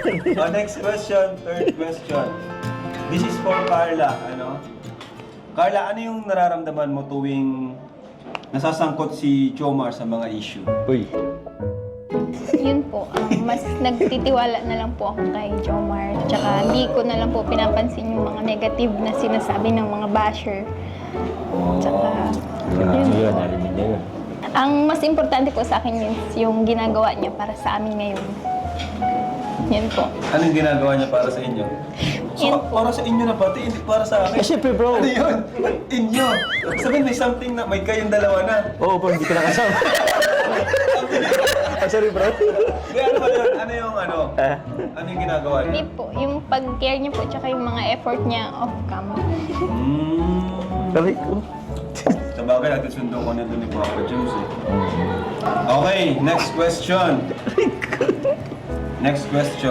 Next question, third question. This is for Carla, ano? Carla, ano yung nararamdaman mo tuwing nasasangkot si Jomar sa mga issue? Uy. Yun po, mas nagtitiwala na lang po ako kay Jomar. Tsaka hindi ko na lang po pinapansin yung mga negative na sinasabi ng mga basher. Tsaka, yun po. Narinig niya yun. Ang mas importante po sa akin yun, yung ginagawa niya para sa amin ngayon. Yun po. Anong ginagawa niya para sa inyo? So, para sa inyo na pati, hindi para sa akin. Eh, syempre, bro. Ano yun? Inyo. Sabihin may something na may kayong dalawa na. Oo, bro, hindi ka nakasama. Sorry, bro. Hindi, ano ba yun? Ano yung ano? Ano yung ginagawa Hindi niya? po, yung pag-care niya po, tsaka yung mga effort niya off-cam. Sabi ko. Sabagay, nagsusundo ko na doon ni Papa James eh. Okay, next question. Next question.